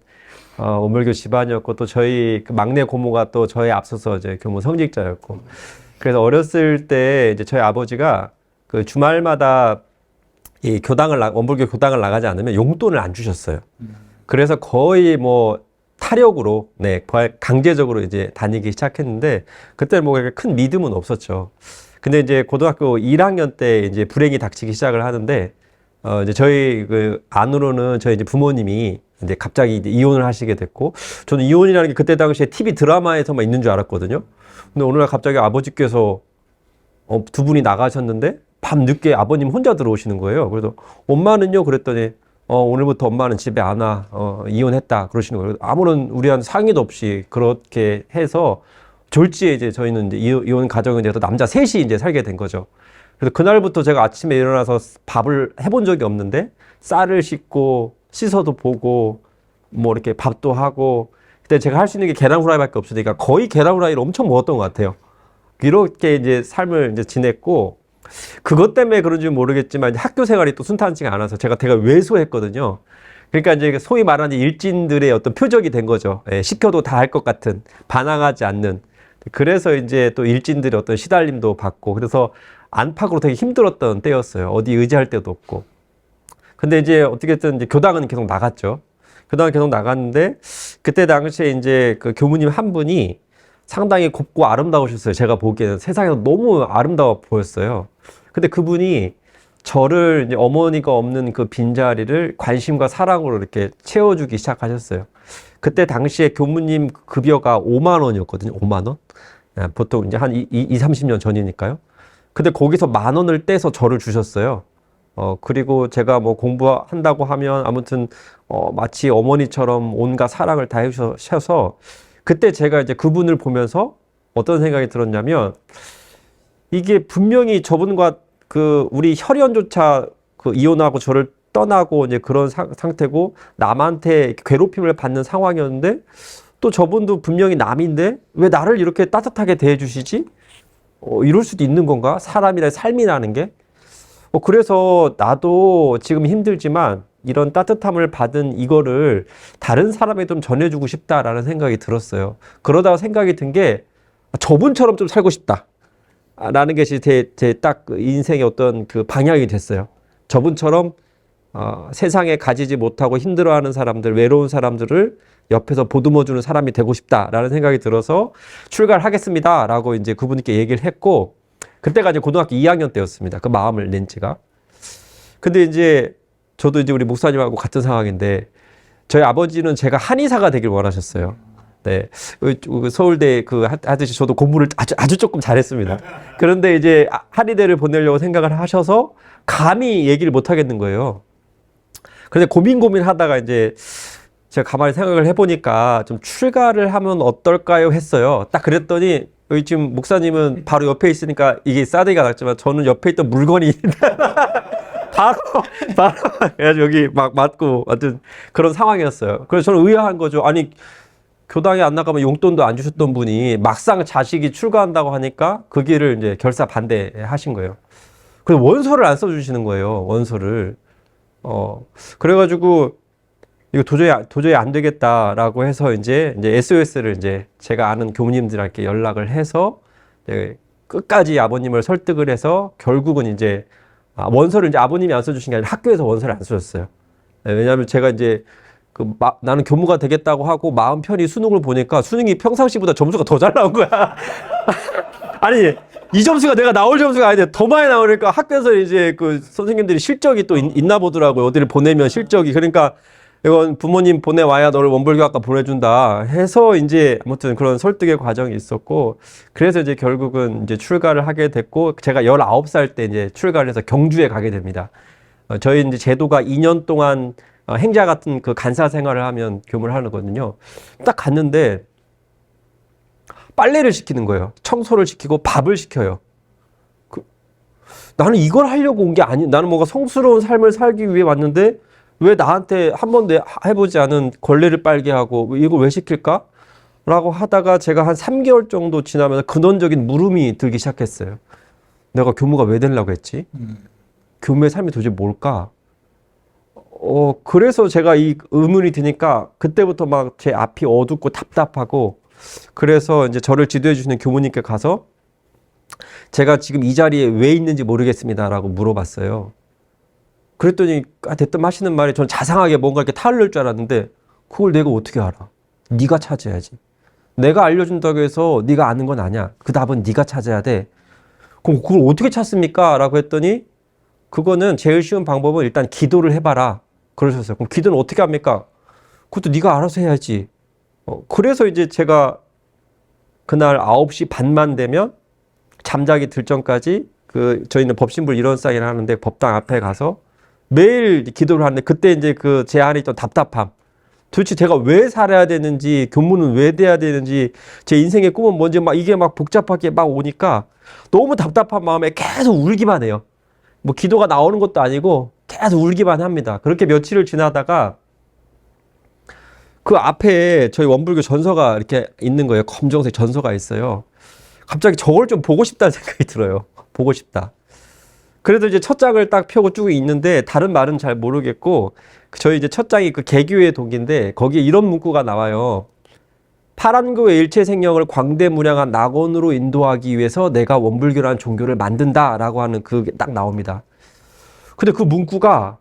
원불교 집안이었고 또 저희 그 막내 고모가 또 저희 앞서서 이제 교무 성직자였고 그래서 어렸을 때 이제 저희 아버지가 그 주말마다 이 원불교 교당을 나가지 않으면 용돈을 안 주셨어요. 그래서 거의 뭐 타력으로, 강제적으로 이제 다니기 시작했는데, 그때는 뭐 그렇게 큰 믿음은 없었죠. 근데 이제 고등학교 1학년 때 이제 불행이 닥치기 시작을 하는데, 이제 저희 그 안으로는 저희 이제 부모님이 이제 갑자기 이제 이혼을 하시게 됐고, 저는 이혼이라는 게 그때 당시에 TV 드라마에서만 있는 줄 알았거든요. 근데 어느 날 갑자기 아버지께서 두 분이 나가셨는데 밤 늦게 아버님 혼자 들어오시는 거예요. 그래서 엄마는요? 그랬더니 오늘부터 엄마는 집에 안 와. 이혼했다. 그러시는 거예요. 아무런 우리한 상의도 없이 그렇게 해서 졸지에 이제 저희는 이제 이혼 가정이 돼서 남자 셋이 이제 살게 된 거죠. 그래서 그날부터 제가 아침에 일어나서 밥을 해본 적이 없는데 쌀을 씻고 씻어도 보고 뭐 이렇게 밥도 하고 그때 제가 할 수 있는 게 계란 후라이밖에 없으니까 거의 계란 후라이를 엄청 먹었던 것 같아요. 이렇게 이제 삶을 이제 지냈고 그것 때문에 그런지 모르겠지만 이제 학교 생활이 또 순탄치가 않아서 제가 되게 왜소했거든요. 그러니까 이제 소위 말하는 일진들의 어떤 표적이 된 거죠. 예, 시켜도 다 할 것 같은 반항하지 않는. 그래서 이제 또 일진들의 어떤 시달림도 받고 그래서 안팎으로 되게 힘들었던 때였어요. 어디 의지할 데도 없고. 근데 이제 어떻게든 이제 교당은 계속 나갔죠. 교당은 계속 나갔는데 그때 당시에 이제 그 교무님 한 분이 상당히 곱고 아름다우셨어요. 제가 보기에는 세상에서 너무 아름다워 보였어요. 근데 그분이 저를 이제 어머니가 없는 그 빈자리를 관심과 사랑으로 이렇게 채워주기 시작하셨어요. 그때 당시에 교무님 급여가 5만 원이었거든요. 5만 원. 보통 이제 한 30년 전이니까요. 근데 거기서 1만 원을 떼서 저를 주셨어요. 그리고 제가 뭐 공부한다고 하면 아무튼 마치 어머니처럼 온갖 사랑을 다 해주셔서 그때 제가 이제 그분을 보면서 어떤 생각이 들었냐면 이게 분명히 저분과 그 우리 혈연조차 그 이혼하고 저를 떠나고 이제 그런 상태고 남한테 괴롭힘을 받는 상황이었는데 또 저분도 분명히 남인데 왜 나를 이렇게 따뜻하게 대해주시지? 이럴 수도 있는 건가? 사람이라 삶이라는 게. 그래서 나도 지금 힘들지만 이런 따뜻함을 받은 이거를 다른 사람에게 좀 전해주고 싶다라는 생각이 들었어요. 그러다가 생각이 든 게 저분처럼 좀 살고 싶다. 라는 것이 제 딱 인생의 어떤 그 방향이 됐어요. 저분처럼 세상에 가지지 못하고 힘들어하는 사람들, 외로운 사람들을 옆에서 보듬어주는 사람이 되고 싶다라는 생각이 들어서 출가를 하겠습니다라고 이제 그분께 얘기를 했고 그때가 이제 고등학교 2학년 때였습니다. 그 마음을 낸 지가. 근데 이제 저도 이제 우리 목사님하고 같은 상황인데 저희 아버지는 제가 한의사가 되길 원하셨어요. 네. 서울대 그 하듯이 저도 공부를 아주 조금 잘했습니다. 그런데 이제 한의대를 보내려고 생각을 하셔서 감히 얘기를 못 하겠는 거예요. 그런데 고민 하다가 이제 제가 가만히 생각을 해보니까 좀 출가를 하면 어떨까요 했어요. 딱 그랬더니 여기 지금 목사님은 바로 옆에 있으니까 이게 싸대기가 났지만 저는 옆에 있던 물건이 바로 그래가지고 여기 막 맞고 하여튼 그런 상황이었어요. 그래서 저는 의아한 거죠. 아니 교당에 안 나가면 용돈도 안 주셨던 분이 막상 자식이 출가한다고 하니까 그 길을 이제 결사 반대하신 거예요. 그래서 원서를 안 써주시는 거예요. 원서를. 그래가지고 이거 도저히 안 되겠다라고 해서 이제 SOS를 이제 제가 아는 교무님들한테 연락을 해서 끝까지 아버님을 설득을 해서 결국은 이제 원서를 이제 아버님이 안 써주신 게 아니라 학교에서 원서를 안 써줬어요. 왜냐하면 제가 이제 나는 교무가 되겠다고 하고 마음 편히 수능을 보니까 수능이 평상시보다 점수가 더 잘 나온 거야. 아니 이 점수가 내가 나올 점수가 아닌데 더 많이 나오니까 학교에서 이제 그 선생님들이 실적이 또 있나 보더라고요. 어디를 보내면 실적이. 그러니까 이건 부모님 보내와야 너를 원불교학과 보내준다 해서 이제 아무튼 그런 설득의 과정이 있었고 그래서 이제 결국은 이제 출가를 하게 됐고 제가 19살 때 이제 출가를 해서 경주에 가게 됩니다. 저희 이제 제도가 2년 동안 행자 같은 그 간사 생활을 하면 교무를 하거든요. 딱 갔는데 빨래를 시키는 거예요. 청소를 시키고 밥을 시켜요. 나는 이걸 하려고 온 게 아니, 나는 뭔가 성스러운 삶을 살기 위해 왔는데 왜 나한테 한 번도 해보지 않은 걸레를 빨게 하고 이걸 왜 시킬까? 라고 하다가 제가 한 3개월 정도 지나면서 근원적인 물음이 들기 시작했어요. 내가 교무가 왜 되려고 했지? 교무의 삶이 도대체 뭘까? 그래서 제가 이 의문이 드니까 그때부터 막 제 앞이 어둡고 답답하고 그래서 이제 저를 지도해 주시는 교무님께 가서 제가 지금 이 자리에 왜 있는지 모르겠습니다라고 물어봤어요. 그랬더니 대뜸 하시는 말이 전 자상하게 뭔가 이렇게 탈을 넣을 줄 알았는데 그걸 내가 어떻게 알아? 네가 찾아야지. 내가 알려준다고 해서 네가 아는 건 아니야. 그 답은 네가 찾아야 돼. 그럼 그걸 어떻게 찾습니까? 라고 했더니 그거는 제일 쉬운 방법은 일단 기도를 해봐라. 그러셨어요. 그럼 기도는 어떻게 합니까? 그것도 네가 알아서 해야지. 그래서 이제 제가 그날 9시 반만 되면 잠자기 들전까지 저희는 법신불 일원상이라 하는데 법당 앞에 가서 매일 기도를 하는데 그때 이제 제 안에 있던 답답함. 도대체 제가 왜 살아야 되는지, 교무는 왜 돼야 되는지, 제 인생의 꿈은 뭔지 이게 복잡하게 오니까 너무 답답한 마음에 계속 울기만 해요. 뭐 기도가 나오는 것도 아니고 계속 울기만 합니다. 그렇게 며칠을 지나다가 그 앞에 저희 원불교 전서가 이렇게 있는 거예요. 검정색 전서가 있어요. 갑자기 저걸 좀 보고 싶다는 생각이 들어요. 보고 싶다. 그래도 이제 첫 장을 딱 펴고 쭉 있는데 다른 말은 잘 모르겠고 저희 이제 첫 장이 개교의 독인데 거기에 이런 문구가 나와요. 파란교의 일체 생명을 광대무량한 낙원으로 인도하기 위해서 내가 원불교라는 종교를 만든다라고 하는 그게 딱 나옵니다. 근데 그 문구가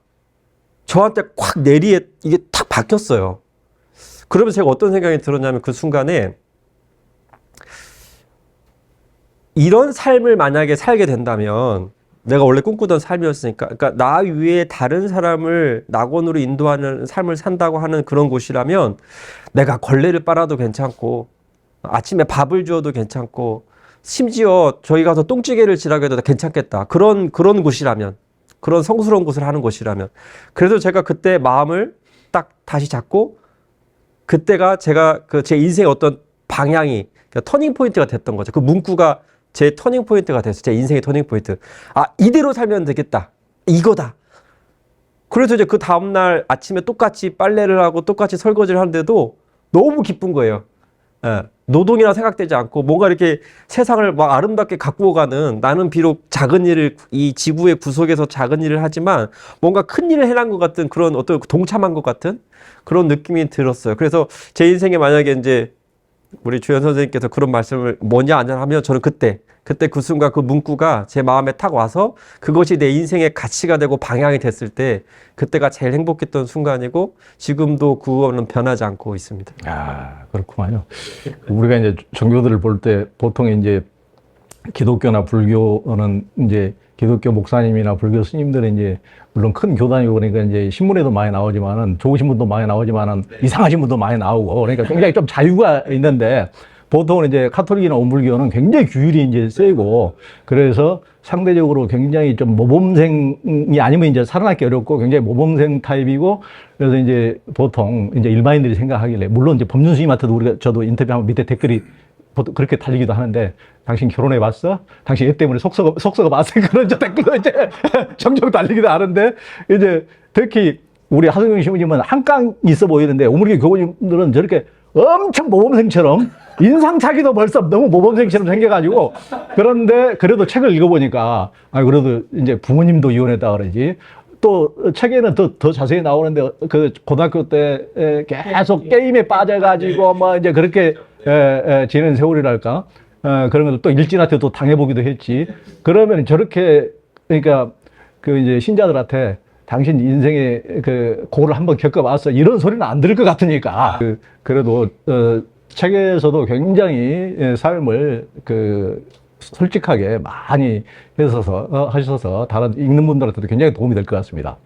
저한테 콱 내리에 이게 탁 박혔어요. 그러면서 제가 어떤 생각이 들었냐면 그 순간에 이런 삶을 만약에 살게 된다면 내가 원래 꿈꾸던 삶이었으니까 그러니까 나 위에 다른 사람을 낙원으로 인도하는 삶을 산다고 하는 그런 곳이라면 내가 걸레를 빨아도 괜찮고 아침에 밥을 주어도 괜찮고 심지어 저희 가서 똥찌개를 지라고 해도 괜찮겠다. 그런 곳이라면 그런 성스러운 곳을 하는 곳이라면 그래서 제가 그때 마음을 딱 다시 잡고 그때가 제가 제 인생의 어떤 방향이 터닝 포인트가 됐던 거죠. 그 문구가 제 터닝 포인트가 됐어요. 제 인생의 터닝 포인트. 아, 이대로 살면 되겠다. 이거다. 그래서 이제 그 다음날 아침에 똑같이 빨래를 하고 똑같이 설거지를 하는데도 너무 기쁜 거예요. 예, 노동이라 생각되지 않고 뭔가 이렇게 세상을 아름답게 가꾸어 가는 나는 비록 작은 일을 이 지구의 구석에서 작은 일을 하지만 뭔가 큰 일을 해낸 것 같은 그런 어떤 동참한 것 같은 그런 느낌이 들었어요. 그래서 제 인생에 만약에 이제 우리 주연 선생님께서 그런 말씀을 뭐냐 안 하면 저는 그때 그 순간 그 문구가 제 마음에 탁 와서 그것이 내 인생의 가치가 되고 방향이 됐을 때 그때가 제일 행복했던 순간이고 지금도 그거는 변하지 않고 있습니다. 아, 그렇구만요. 우리가 이제 종교들을 볼 때 보통 이제 기독교나 불교는 이제 기독교 목사님이나 불교 스님들은 이제 물론 큰 교단이고 그러니까 이제 신문에도 많이 나오지만은 좋으신 분도 많이 나오지만은 이상하신 분도 많이 나오고 그러니까 굉장히 좀 자유가 있는데 보통은 이제 카톨릭이나 원불교는 굉장히 규율이 이제 세고 그래서 상대적으로 굉장히 좀 모범생이 아니면 이제 살아남기 어렵고 굉장히 모범생 타입이고 그래서 이제 보통 이제 일반인들이 생각하길래 물론 이제 법륜 스님한테도 저도 인터뷰하면 밑에 댓글이 보통 그렇게 달리기도 하는데 당신 결혼해 봤어? 당신 얘 때문에 속서가 봤어? 그런 저 댓글도 이제 종종 달리기도 하는데 이제 특히 우리 하성경 신부님은 한강 있어 보이는데 오물교 교우님들은 저렇게 엄청 모범생처럼 인상착의도 벌써 너무 모범생처럼 생겨가지고 그런데 그래도 책을 읽어보니까 그래도 이제 부모님도 이혼했다 그러지 또 책에는 더 자세히 나오는데 그 고등학교 때 계속 게임에 빠져가지고 뭐 이제 그렇게 지낸 세월이랄까 그런 것도 또 일진한테 또 당해보기도 했지 그러면 저렇게 그러니까 그 이제 신자들한테 당신 인생의 그 고를 한번 겪어봤어 이런 소리는 안 들을 것 같으니까 그래도 책에서도 굉장히 삶을 솔직하게 많이 하셔서 다른 읽는 분들한테도 굉장히 도움이 될 것 같습니다.